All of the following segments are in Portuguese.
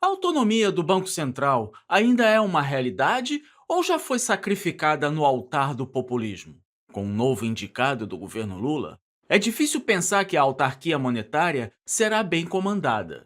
A autonomia do Banco Central ainda é uma realidade ou já foi sacrificada no altar do populismo? Com o novo indicado do governo Lula, é difícil pensar que a autarquia monetária será bem comandada.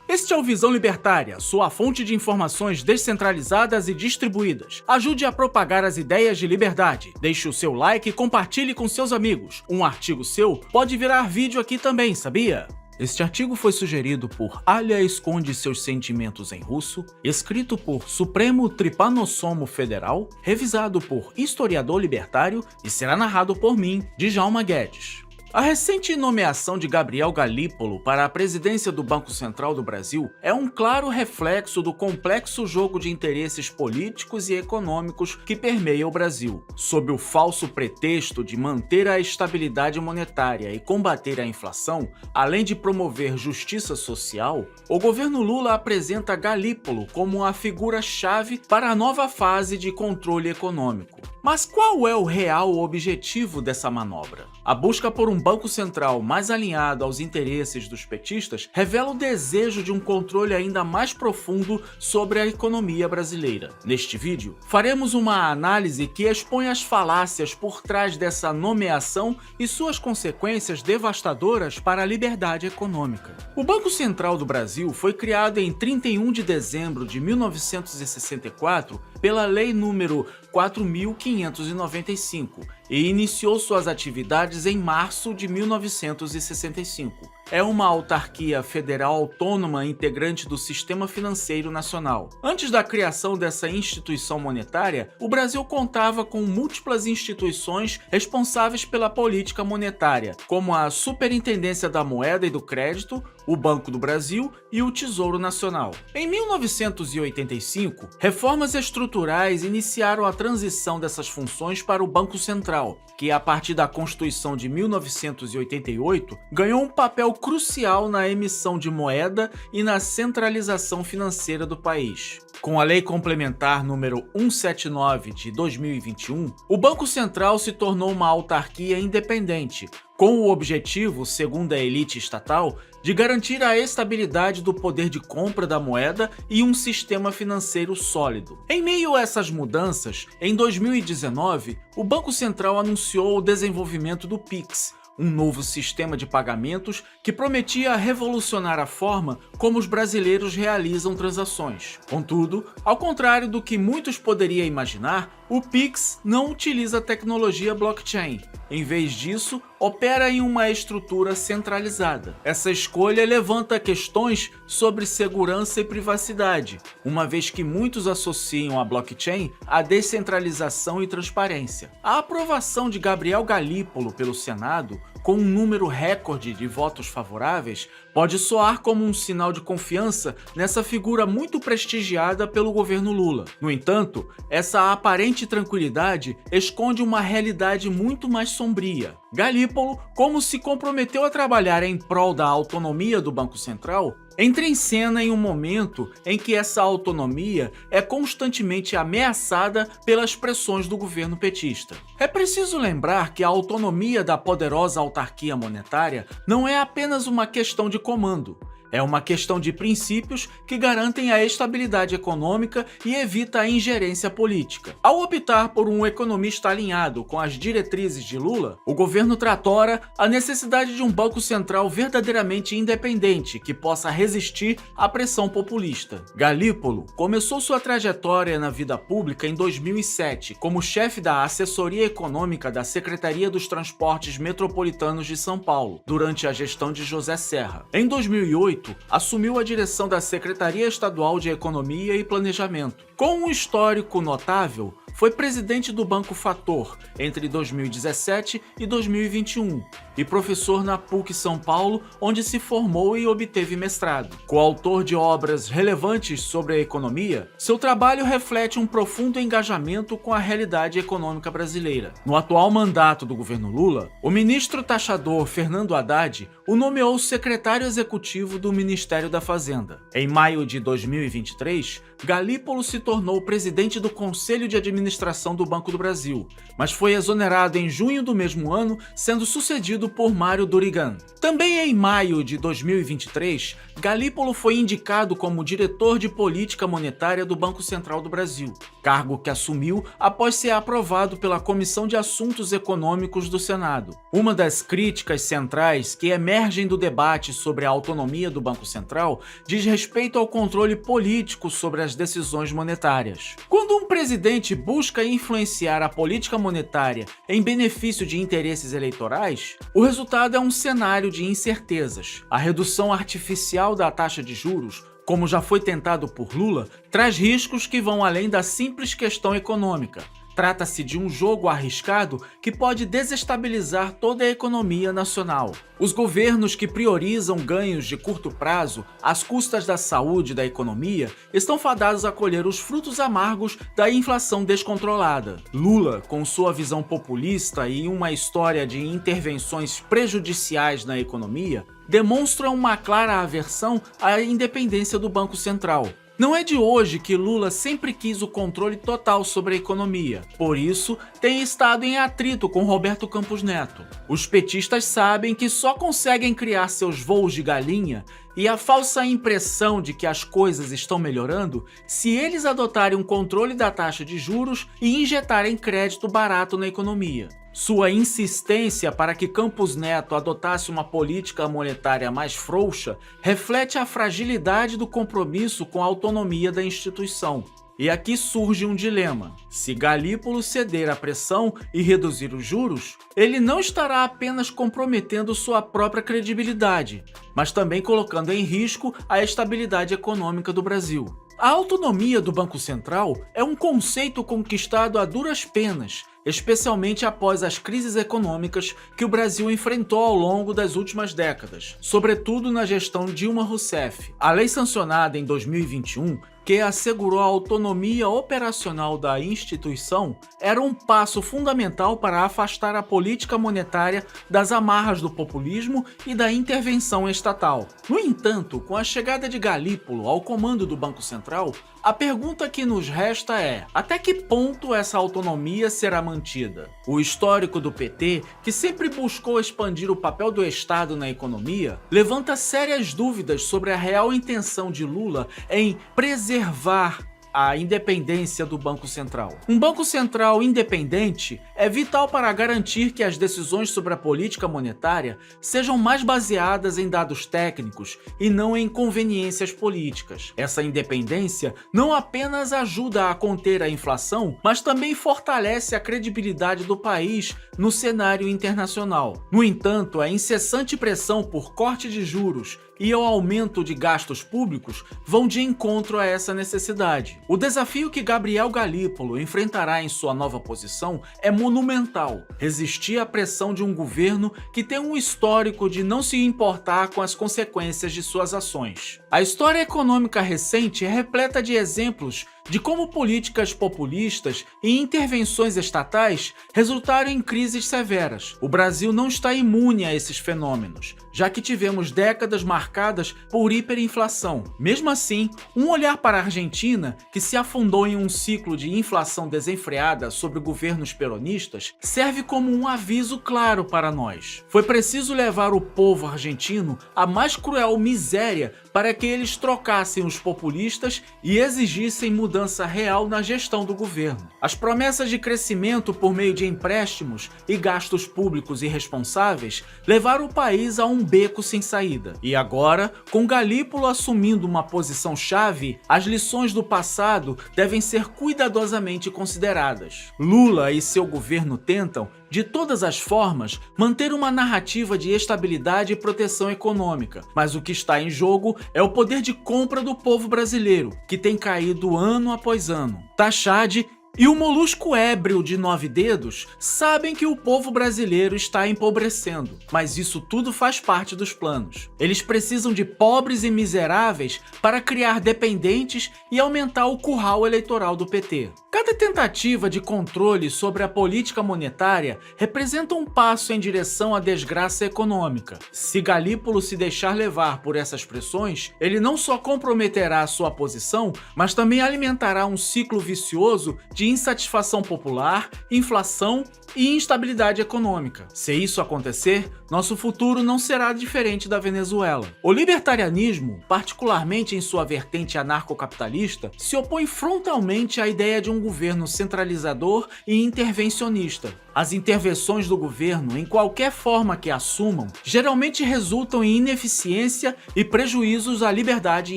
Este é o Visão Libertária, sua fonte de informações descentralizadas e distribuídas. Ajude a propagar as ideias de liberdade. Deixe o seu like e compartilhe com seus amigos. Um artigo seu pode virar vídeo aqui também, sabia? Este artigo foi sugerido por Alia Esconde Seus Sentimentos em Russo, escrito por Supremo Tripanosomo Federal, revisado por Historiador Libertário e será narrado por mim, Djalma Guedes. A recente nomeação de Gabriel Galípolo para a presidência do Banco Central do Brasil é um claro reflexo do complexo jogo de interesses políticos e econômicos que permeia o Brasil. Sob o falso pretexto de manter a estabilidade monetária e combater a inflação, além de promover justiça social, o governo Lula apresenta Galípolo como a figura-chave para a nova fase de controle econômico. Mas qual é o real objetivo dessa manobra? A busca por um Banco Central mais alinhado aos interesses dos petistas revela o desejo de um controle ainda mais profundo sobre a economia brasileira. Neste vídeo, faremos uma análise que expõe as falácias por trás dessa nomeação e suas consequências devastadoras para a liberdade econômica. O Banco Central do Brasil foi criado em 31 de dezembro de 1964 pela Lei número 4.595 e iniciou suas atividades em março de 1965. É uma autarquia federal autônoma integrante do Sistema Financeiro Nacional. Antes da criação dessa instituição monetária, o Brasil contava com múltiplas instituições responsáveis pela política monetária, como a Superintendência da Moeda e do Crédito, o Banco do Brasil e o Tesouro Nacional. Em 1985, reformas estruturais iniciaram a transição dessas funções para o Banco Central, que a partir da Constituição de 1988 ganhou um papel crucial na emissão de moeda e na centralização financeira do país. Com a Lei Complementar número 179 de 2021, o Banco Central se tornou uma autarquia independente, com o objetivo, segundo a elite estatal, de garantir a estabilidade do poder de compra da moeda e um sistema financeiro sólido. Em meio a essas mudanças, em 2019, o Banco Central anunciou o desenvolvimento do Pix, um novo sistema de pagamentos que prometia revolucionar a forma como os brasileiros realizam transações. Contudo, ao contrário do que muitos poderiam imaginar, o Pix não utiliza tecnologia blockchain. Em vez disso, opera em uma estrutura centralizada. Essa escolha levanta questões sobre segurança e privacidade, uma vez que muitos associam a blockchain à descentralização e transparência. A aprovação de Gabriel Galípolo pelo Senado, com um número recorde de votos favoráveis, pode soar como um sinal de confiança nessa figura muito prestigiada pelo governo Lula. No entanto, essa aparente tranquilidade esconde uma realidade muito mais sombria. Galípolo, como se comprometeu a trabalhar em prol da autonomia do Banco Central, entra em cena em um momento em que essa autonomia é constantemente ameaçada pelas pressões do governo petista. É preciso lembrar que a autonomia da poderosa autarquia monetária não é apenas uma questão de comando. É uma questão de princípios que garantem a estabilidade econômica e evita a ingerência política. Ao optar por um economista alinhado com as diretrizes de Lula, o governo tratora a necessidade de um banco central verdadeiramente independente que possa resistir à pressão populista. Galípolo começou sua trajetória na vida pública em 2007 como chefe da assessoria econômica da Secretaria dos Transportes Metropolitanos de São Paulo, durante a gestão de José Serra. Em 2008, assumiu a direção da Secretaria Estadual de Economia e Planejamento. Com um histórico notável, foi presidente do Banco Fator entre 2017 e 2021 e professor na PUC São Paulo, onde se formou e obteve mestrado. Coautor de obras relevantes sobre a economia, seu trabalho reflete um profundo engajamento com a realidade econômica brasileira. No atual mandato do governo Lula, o ministro taxador Fernando Haddad o nomeou secretário executivo do Ministério da Fazenda. Em maio de 2023, Galípolo se tornou presidente do Conselho de Administração administração do Banco do Brasil, mas foi exonerado em junho do mesmo ano, sendo sucedido por Mário Durigan. Também em maio de 2023, Galípolo foi indicado como diretor de política monetária do Banco Central do Brasil, cargo que assumiu após ser aprovado pela Comissão de Assuntos Econômicos do Senado. Uma das críticas centrais que emergem do debate sobre a autonomia do Banco Central diz respeito ao controle político sobre as decisões monetárias. Quando um presidente busca influenciar a política monetária em benefício de interesses eleitorais, o resultado é um cenário de incertezas. A redução artificial da taxa de juros, como já foi tentado por Lula, traz riscos que vão além da simples questão econômica. Trata-se de um jogo arriscado que pode desestabilizar toda a economia nacional. Os governos que priorizam ganhos de curto prazo às custas da saúde e da economia estão fadados a colher os frutos amargos da inflação descontrolada. Lula, com sua visão populista e uma história de intervenções prejudiciais na economia, demonstra uma clara aversão à independência do Banco Central. Não é de hoje que Lula sempre quis o controle total sobre a economia, por isso tem estado em atrito com Roberto Campos Neto. Os petistas sabem que só conseguem criar seus voos de galinha e a falsa impressão de que as coisas estão melhorando se eles adotarem um controle da taxa de juros e injetarem crédito barato na economia. Sua insistência para que Campos Neto adotasse uma política monetária mais frouxa reflete a fragilidade do compromisso com a autonomia da instituição. E aqui surge um dilema. Se Galípolo ceder à pressão e reduzir os juros, ele não estará apenas comprometendo sua própria credibilidade, mas também colocando em risco a estabilidade econômica do Brasil. A autonomia do Banco Central é um conceito conquistado a duras penas, especialmente após as crises econômicas que o Brasil enfrentou ao longo das últimas décadas, sobretudo na gestão Dilma Rousseff. A lei sancionada em 2021, que assegurou a autonomia operacional da instituição, era um passo fundamental para afastar a política monetária das amarras do populismo e da intervenção estatal. No entanto, com a chegada de Galípolo ao comando do Banco Central, a pergunta que nos resta é: até que ponto essa autonomia será mantida? O histórico do PT, que sempre buscou expandir o papel do Estado na economia, levanta sérias dúvidas sobre a real intenção de Lula em preservar a independência do Banco Central. Um Banco Central independente é vital para garantir que as decisões sobre a política monetária sejam mais baseadas em dados técnicos e não em conveniências políticas. Essa independência não apenas ajuda a conter a inflação, mas também fortalece a credibilidade do país no cenário internacional. No entanto, a incessante pressão por corte de juros e o aumento de gastos públicos vão de encontro a essa necessidade. O desafio que Gabriel Galípolo enfrentará em sua nova posição é monumental: resistir à pressão de um governo que tem um histórico de não se importar com as consequências de suas ações. A história econômica recente é repleta de exemplos de como políticas populistas e intervenções estatais resultaram em crises severas. O Brasil não está imune a esses fenômenos, já que tivemos décadas marcadas por hiperinflação. Mesmo assim, um olhar para a Argentina, que se afundou em um ciclo de inflação desenfreada sob governos peronistas, serve como um aviso claro para nós. Foi preciso levar o povo argentino à mais cruel miséria para que eles trocassem os populistas e exigissem mudança real na gestão do governo. As promessas de crescimento por meio de empréstimos e gastos públicos irresponsáveis levaram o país a um beco sem saída. E agora, com Galípolo assumindo uma posição-chave, as lições do passado devem ser cuidadosamente consideradas. Lula e seu governo tentam, de todas as formas, manter uma narrativa de estabilidade e proteção econômica, mas o que está em jogo é o poder de compra do povo brasileiro, que tem caído ano após ano. Tachad e o molusco ébrio de 9 dedos sabem que o povo brasileiro está empobrecendo, mas isso tudo faz parte dos planos. Eles precisam de pobres e miseráveis para criar dependentes e aumentar o curral eleitoral do PT. Cada tentativa de controle sobre a política monetária representa um passo em direção à desgraça econômica. Se Galípolo se deixar levar por essas pressões, ele não só comprometerá a sua posição, mas também alimentará um ciclo vicioso de de insatisfação popular, inflação e instabilidade econômica. Se isso acontecer, nosso futuro não será diferente da Venezuela. O libertarianismo, particularmente em sua vertente anarcocapitalista, se opõe frontalmente à ideia de um governo centralizador e intervencionista. As intervenções do governo, em qualquer forma que assumam, geralmente resultam em ineficiência e prejuízos à liberdade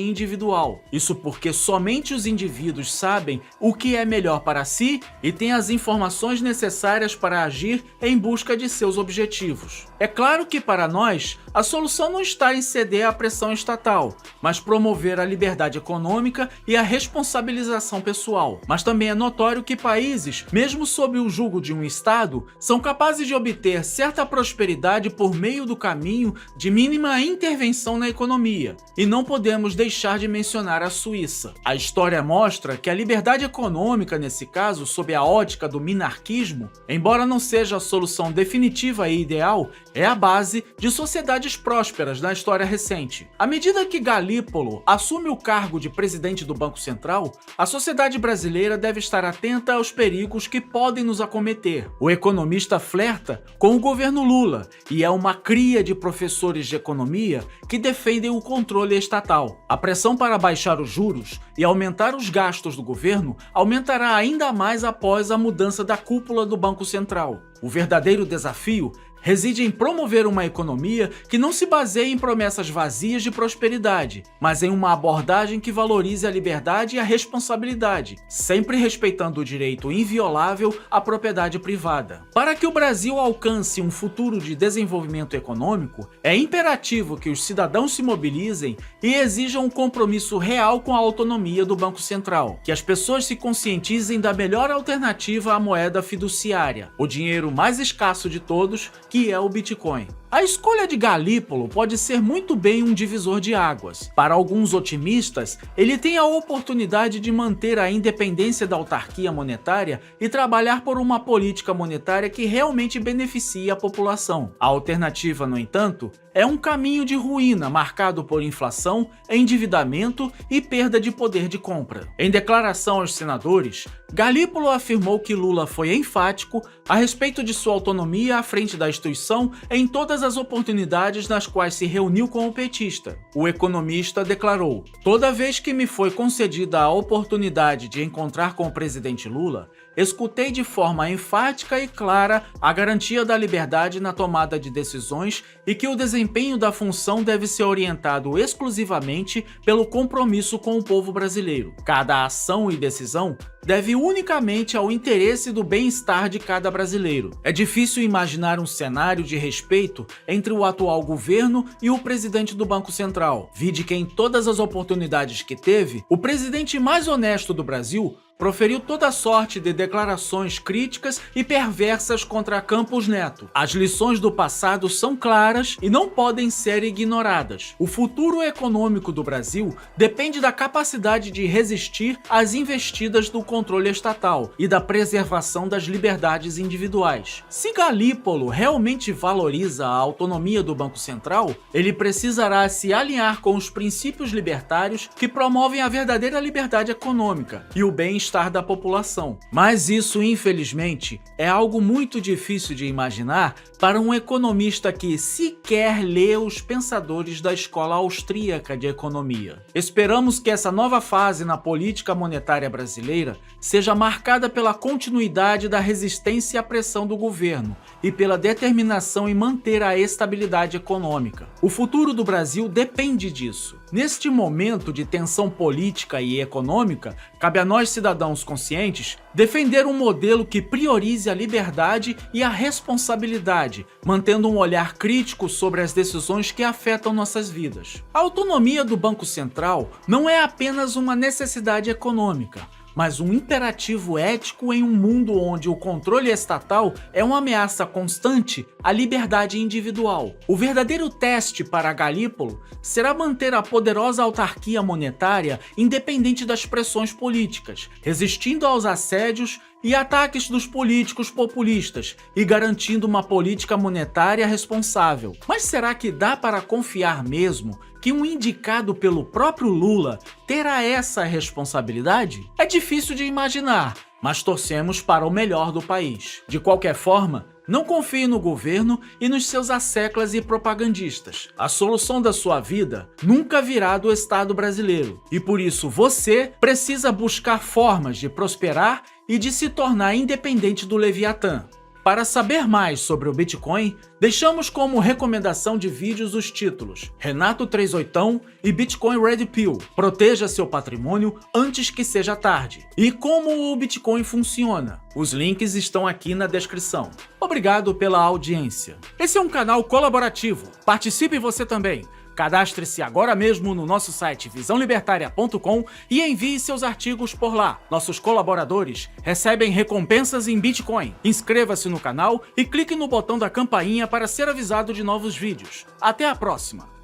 individual. Isso porque somente os indivíduos sabem o que é melhor para si e têm as informações necessárias para agir em busca de seus objetivos. É claro que para nós, a solução não está em ceder à pressão estatal, mas promover a liberdade econômica e a responsabilização pessoal. Mas também é notório que países, mesmo sob o jugo de um Estado, são capazes de obter certa prosperidade por meio do caminho de mínima intervenção na economia. E não podemos deixar de mencionar a Suíça. A história mostra que a liberdade econômica, nesse caso, sob a ótica do minarquismo, embora não seja a solução definitiva e ideal, é a base de sociedades prósperas na história recente. À medida que Galípolo assume o cargo de presidente do Banco Central, a sociedade brasileira deve estar atenta aos perigos que podem nos acometer. O economista flerta com o governo Lula e é uma cria de professores de economia que defendem o controle estatal. A pressão para baixar os juros e aumentar os gastos do governo aumentará ainda mais após a mudança da cúpula do Banco Central. O verdadeiro desafio reside em promover uma economia que não se baseie em promessas vazias de prosperidade, mas em uma abordagem que valorize a liberdade e a responsabilidade, sempre respeitando o direito inviolável à propriedade privada. Para que o Brasil alcance um futuro de desenvolvimento econômico, é imperativo que os cidadãos se mobilizem e exijam um compromisso real com a autonomia do Banco Central, que as pessoas se conscientizem da melhor alternativa à moeda fiduciária, o dinheiro mais escasso de todos, que é o Bitcoin. A escolha de Galípolo pode ser muito bem um divisor de águas. Para alguns otimistas, ele tem a oportunidade de manter a independência da autarquia monetária e trabalhar por uma política monetária que realmente beneficie a população. A alternativa, no entanto, é um caminho de ruína marcado por inflação, endividamento e perda de poder de compra. Em declaração aos senadores, Galípolo afirmou que Lula foi enfático a respeito de sua autonomia à frente da instituição em todas as oportunidades nas quais se reuniu com o petista. O economista declarou: "Toda vez que me foi concedida a oportunidade de encontrar com o presidente Lula, escutei de forma enfática e clara a garantia da liberdade na tomada de decisões e que o desempenho da função deve ser orientado exclusivamente pelo compromisso com o povo brasileiro. Cada ação e decisão deve unicamente ao interesse do bem-estar de cada brasileiro. É difícil imaginar um cenário de respeito entre o atual governo e o presidente do Banco Central. Vide que em todas as oportunidades que teve, o presidente mais honesto do Brasil proferiu toda sorte de declarações críticas e perversas contra Campos Neto. As lições do passado são claras e não podem ser ignoradas. O futuro econômico do Brasil depende da capacidade de resistir às investidas do controle estatal e da preservação das liberdades individuais. Se Galípolo realmente valoriza a autonomia do Banco Central, ele precisará se alinhar com os princípios libertários que promovem a verdadeira liberdade econômica e o bem-estar da população. Mas isso, infelizmente, é algo muito difícil de imaginar para um economista que sequer lê os pensadores da escola austríaca de economia. Esperamos que essa nova fase na política monetária brasileira seja marcada pela continuidade da resistência à pressão do governo e pela determinação em manter a estabilidade econômica. O futuro do Brasil depende disso. Neste momento de tensão política e econômica, cabe a nós, cidadãos conscientes, defender um modelo que priorize a liberdade e a responsabilidade, mantendo um olhar crítico sobre as decisões que afetam nossas vidas. A autonomia do Banco Central não é apenas uma necessidade econômica, mas um imperativo ético em um mundo onde o controle estatal é uma ameaça constante à liberdade individual. O verdadeiro teste para Galípolo será manter a poderosa autarquia monetária independente das pressões políticas, resistindo aos assédios e ataques dos políticos populistas e garantindo uma política monetária responsável. Mas será que dá para confiar mesmo que um indicado pelo próprio Lula terá essa responsabilidade? É difícil de imaginar, mas torcemos para o melhor do país. De qualquer forma, não confie no governo e nos seus asseclas e propagandistas. A solução da sua vida nunca virá do Estado brasileiro, e por isso você precisa buscar formas de prosperar e de se tornar independente do Leviatã. Para saber mais sobre o Bitcoin, deixamos como recomendação de vídeos os títulos Renato 38 e Bitcoin Red Pill, proteja seu patrimônio antes que seja tarde, e como o Bitcoin funciona. Os links estão aqui na descrição. Obrigado pela audiência. Esse é um canal colaborativo, participe você também. Cadastre-se agora mesmo no nosso site visãolibertaria.com e envie seus artigos por lá. Nossos colaboradores recebem recompensas em Bitcoin. Inscreva-se no canal e clique no botão da campainha para ser avisado de novos vídeos. Até a próxima!